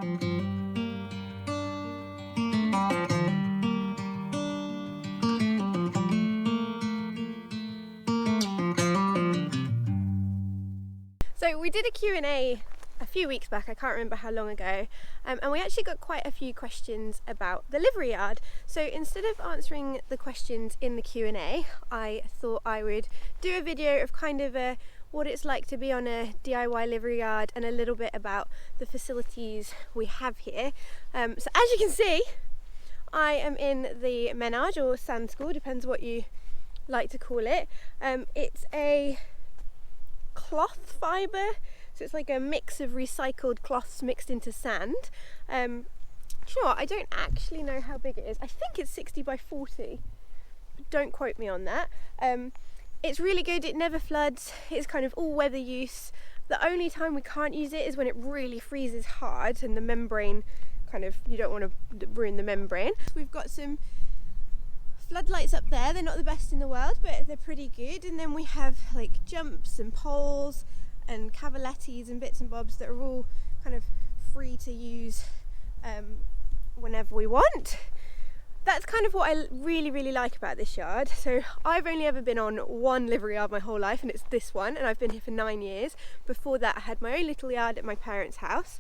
So we did a Q&A a few weeks back, I can't remember how long ago, and we actually got quite a few questions about the livery yard. So instead of answering the questions in the Q&A, I thought I would do a video of kind of what it's like to be on a DIY livery yard and a little bit about the facilities we have here. So as you can see, I am in the menage or sand school, depends what you like to call it. It's a cloth fibre, so it's like a mix of recycled cloths mixed into sand. Do you know what, I don't actually know how big it is. I think it's 60 by 40, but don't quote me on that. It's really good, it never floods, it's kind of all weather use. The only time we can't use it is when it really freezes hard and the membrane kind of, you don't want to ruin the membrane. We've got some floodlights up there, they're not the best in the world, but they're pretty good. And then we have like jumps and poles and cavalettis and bits and bobs that are all kind of free to use whenever we want. That's kind of what I really like about this yard. So I've only ever been on one livery yard my whole life, and it's this one, and I've been here for 9 years. Before that I had my own little yard at my parents' house.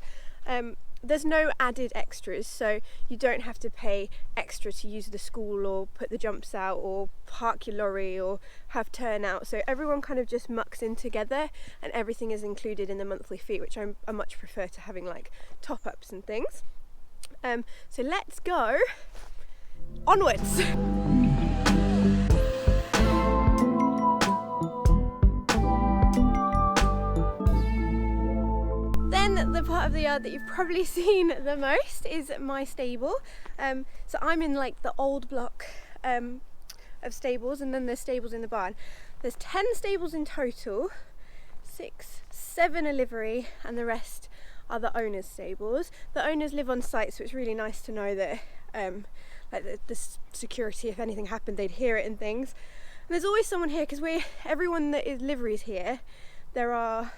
There's no added extras, so you don't have to pay extra to use the school or put the jumps out or park your lorry or have turnout. So everyone kind of just mucks in together and everything is included in the monthly fee, which I much prefer to having like top-ups and things. So let's go onwards. Then the part of the yard that you've probably seen the most is my stable. So I'm in like the old block of stables, and then there's stables in the barn. There's 10 stables in total, 7 are livery, and the rest are the owner's stables. The owners live on site, so it's really nice to know that like the security, if anything happened, they'd hear it and things. And there's always someone here, because everyone that is liveries here, there are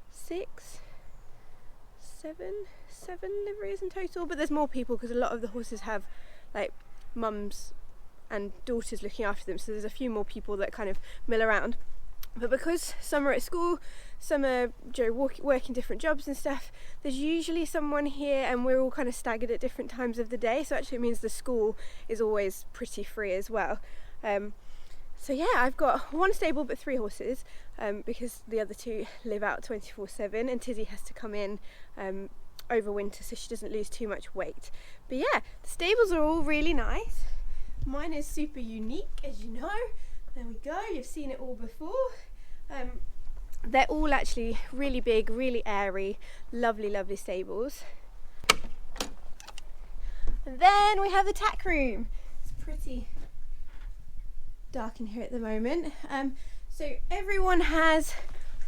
7 liveries in total, but there's more people because a lot of the horses have like mums and daughters looking after them, so there's a few more people that kind of mill around. But because some are at school, some are working different jobs and stuff, there's usually someone here, and we're all kind of staggered at different times of the day, so actually it means the school is always pretty free as well. So yeah, I've got one stable but 3 horses, because the other 2 live out 24/7, and Tizzy has to come in over winter so she doesn't lose too much weight. But yeah, the stables are all really nice. Mine is super unique, as you know. There we go, you've seen it all before. They're all actually really big, really airy, lovely stables. And then we have the tack room. It's pretty dark in here at the moment. So everyone has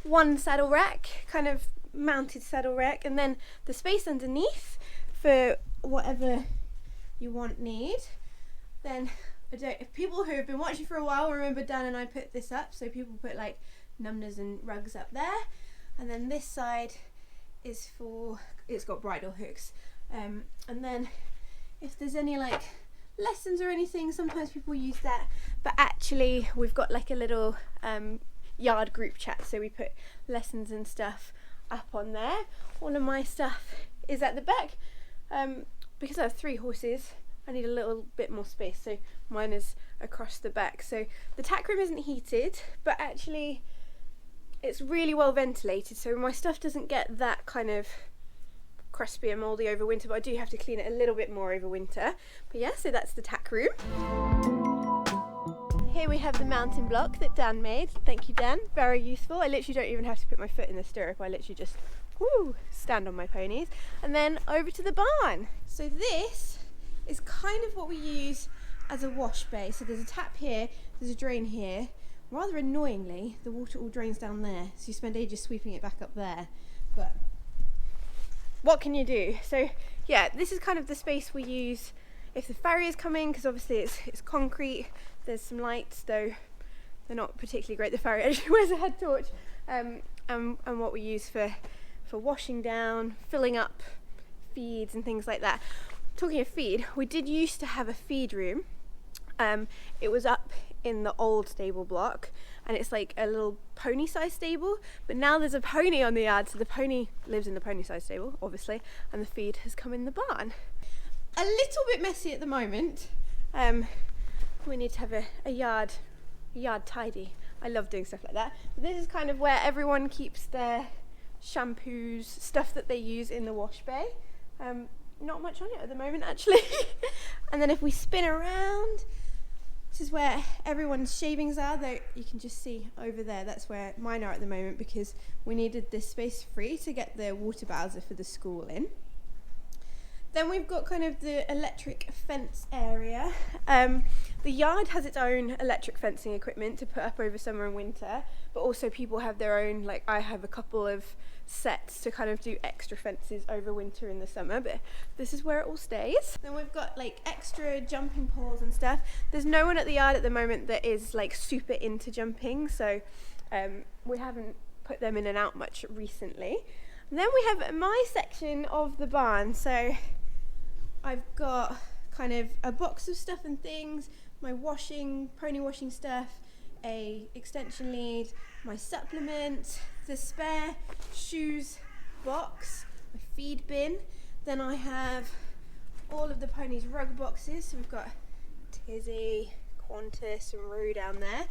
one saddle rack, kind of mounted saddle rack, and then the space underneath for whatever you need. Then if people who have been watching for a while remember Dan and I put this up, so people put like numbers and rugs up there, and then this side is it's got bridle hooks, and then if there's any like lessons or anything, sometimes people use that, but actually we've got like a little yard group chat, so we put lessons and stuff up on there. All of my stuff is at the back. Because I have 3 horses, I need a little bit more space, so mine is across the back. So the tack room isn't heated, but actually it's really well ventilated, so my stuff doesn't get that kind of crispy and mouldy over winter, but I do have to clean it a little bit more over winter. But yeah, so that's the tack room. Here we have the mountain block that Dan made. Thank you, Dan, very useful. I literally don't even have to put my foot in the stirrup, I literally just stand on my ponies. And then over to the barn. So this is kind of what we use as a wash bay. So there's a tap here, there's a drain here. Rather annoyingly, the water all drains down there, so you spend ages sweeping it back up there, but what can you do? So yeah, this is kind of the space we use if the farrier is coming, because obviously it's concrete. There's some lights, though they're not particularly great. The farrier actually wears a head torch, and what we use for washing down, filling up feeds and things like that. Talking of feed, we did used to have a feed room. It was up in the old stable block, and it's like a little pony size stable, but now there's a pony on the yard, so the pony lives in the pony size stable obviously, and the feed has come in the barn. A little bit messy at the moment. We need to have a yard tidy. I love doing stuff like that. But this is kind of where everyone keeps their shampoos, stuff that they use in the wash bay. Not much on it at the moment actually. And then if we spin around, this is where everyone's shavings are, though you can just see over there, that's where mine are at the moment, because we needed this space free to get the water bowser for the school in. Then we've got kind of the electric fence area. The yard has its own electric fencing equipment to put up over summer and winter, but also people have their own, like I have a couple of sets to kind of do extra fences over winter in the summer, but this is where it all stays. Then we've got like extra jumping poles and stuff. There's no one at the yard at the moment that is like super into jumping, so we haven't put them in and out much recently. And then we have my section of the barn, so I've got kind of a box of stuff and things, my pony washing stuff, a extension lead, my supplement, the spare shoes box, my feed bin. Then I have all of the ponies' rug boxes, so we've got Tizzy, Qantas and Roo down there.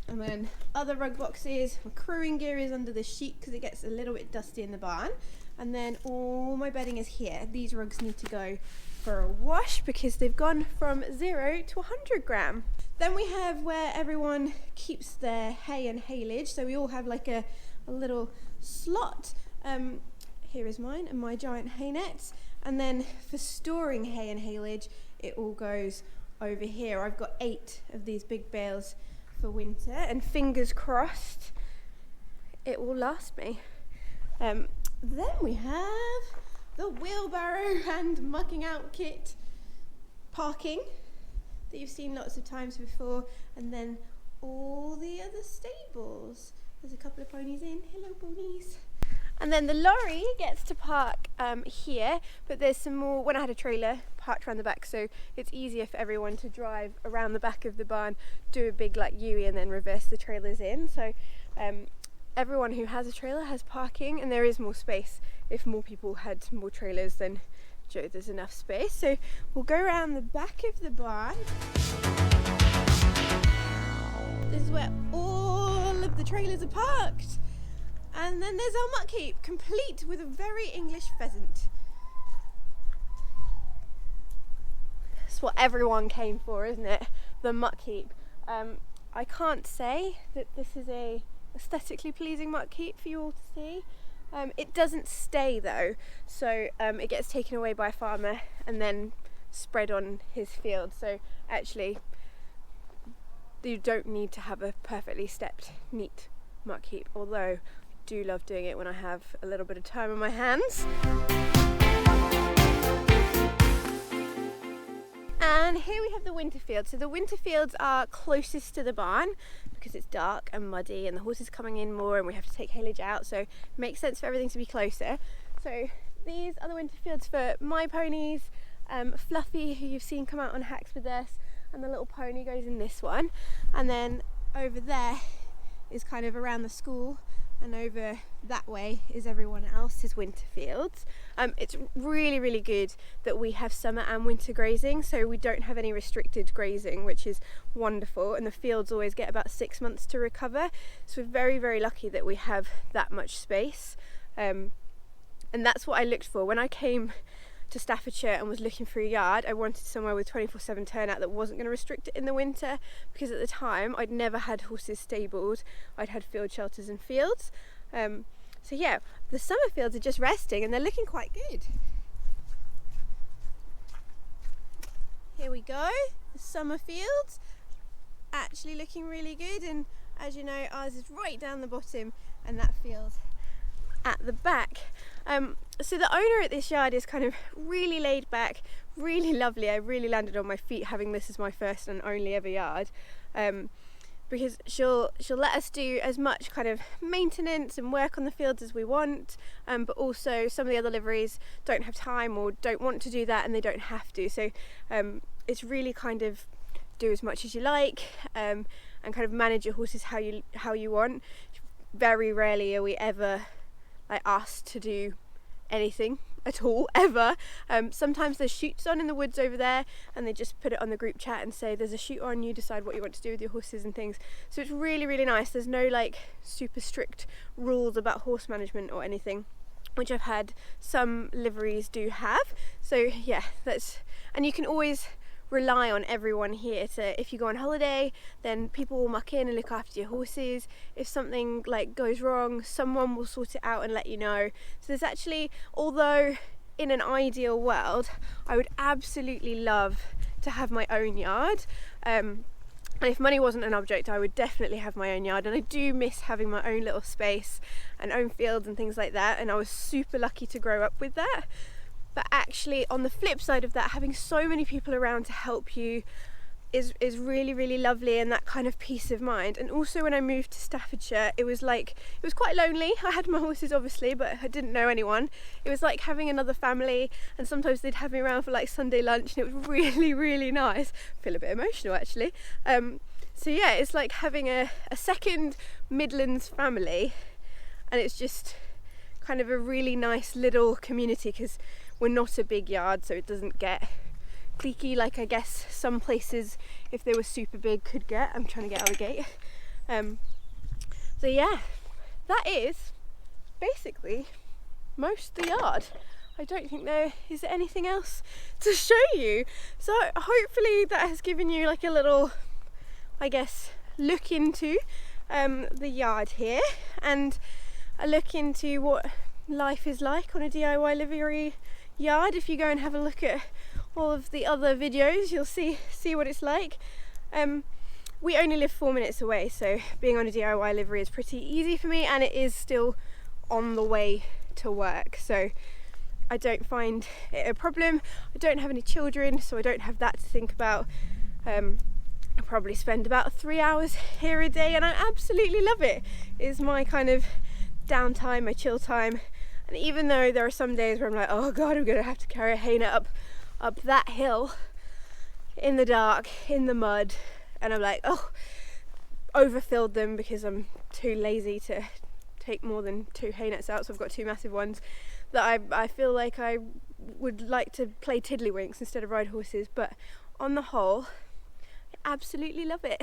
And then other rug boxes, my crewing gear is under the sheet because it gets a little bit dusty in the barn. And then all my bedding is here. These rugs need to go for a wash because they've gone from 0 to 100 gram. Then we have where everyone keeps their hay and haylage. So we all have like a little slot. Here is mine and my giant hay nets. And then for storing hay and haylage, it all goes over here. I've got 8 of these big bales for winter, and fingers crossed it will last me. Then we have the wheelbarrow and mucking out kit parking that you've seen lots of times before, and then all the other stables. There's a couple of ponies in. Hello ponies. And then the lorry gets to park here, but there's some more, when I had a trailer parked around the back, so it's easier for everyone to drive around the back of the barn, do a big like U-ey and then reverse the trailers in. So everyone who has a trailer has parking, and there is more space. If more people had more trailers, then there's enough space. So we'll go around the back of the barn. This is where all of the trailers are parked. And then there's our muck heap, complete with a very English pheasant. That's what everyone came for, isn't it? The muck heap. I can't say that this is a aesthetically pleasing muck heap for you all to see. It doesn't stay though, so it gets taken away by a farmer and then spread on his field. So actually, you don't need to have a perfectly stepped, neat muck heap, although do love doing it when I have a little bit of time on my hands. And here we have the winter field. So the winter fields are closest to the barn because it's dark and muddy and the horses are coming in more and we have to take haylage out, so it makes sense for everything to be closer. So these are the winter fields for my ponies, Fluffy, who you've seen come out on hacks with us, and the little pony goes in this one. And then over there is kind of around the school, and over that way is everyone else's winter fields. It's really, really good that we have summer and winter grazing, so we don't have any restricted grazing, which is wonderful, and the fields always get about 6 months to recover, so we're very, very lucky that we have that much space. And that's what I looked for when I came to Staffordshire and was looking for a yard. I wanted somewhere with 24/7 turnout that wasn't going to restrict it in the winter, because at the time I'd never had horses stabled. I'd had field shelters and fields. So yeah, the summer fields are just resting and they're looking quite good. Here we go, the summer fields actually looking really good, and as you know, ours is right down the bottom and that field at the back. So the owner at this yard is kind of really laid back, really lovely. I really landed on my feet having this as my first and only ever yard. because she'll let us do as much kind of maintenance and work on the fields as we want, but also some of the other liveries don't have time or don't want to do that, and they don't have to. So it's really kind of do as much as you like, and kind of manage your horses how you want. Very rarely are we ever like asked to do anything at all, ever. Sometimes there's shoots on in the woods over there, and they just put it on the group chat and say there's a shoot on, you decide what you want to do with your horses and things. So it's really, really nice. There's no like super strict rules about horse management or anything, which I've had some liveries do have. So yeah, and you can always rely on everyone here to, if you go on holiday, then people will muck in and look after your horses. If something like goes wrong, someone will sort it out and let you know. So there's actually, although in an ideal world I would absolutely love to have my own yard, and if money wasn't an object, I would definitely have my own yard, and I do miss having my own little space and own fields and things like that, and I was super lucky to grow up with that. But actually, on the flip side of that, having so many people around to help you is really, really lovely, and that kind of peace of mind. And also when I moved to Staffordshire, it was quite lonely. I had my horses obviously, but I didn't know anyone. It was like having another family, and sometimes they'd have me around for like Sunday lunch, and it was really, really nice. I feel a bit emotional actually. So yeah, it's like having a second Midlands family, and it's just kind of a really nice little community, because we're not a big yard, so it doesn't get cliquey like I guess some places, if they were super big, could get. I'm trying to get out of the gate. So yeah, that is basically most of the yard. I don't think there is anything else to show you. So hopefully that has given you like a little, I guess, look into the yard here, and a look into what life is like on a DIY livery yard. If you go and have a look at all of the other videos, you'll see what it's like. We only live 4 minutes away, so being on a DIY livery is pretty easy for me, and it is still on the way to work, so I don't find it a problem. I don't have any children, so I don't have that to think about. I probably spend about 3 hours here a day, and I absolutely love it. It's my kind of downtime, my chill time. And even though there are some days where I'm like, oh god, I'm gonna have to carry a hainer up that hill in the dark, in the mud, and I'm like, oh, overfilled them because I'm too lazy to take more than 2 hay nets out, so I've got 2 massive ones, that I feel like I would like to play tiddlywinks instead of ride horses. But on the whole, I absolutely love it.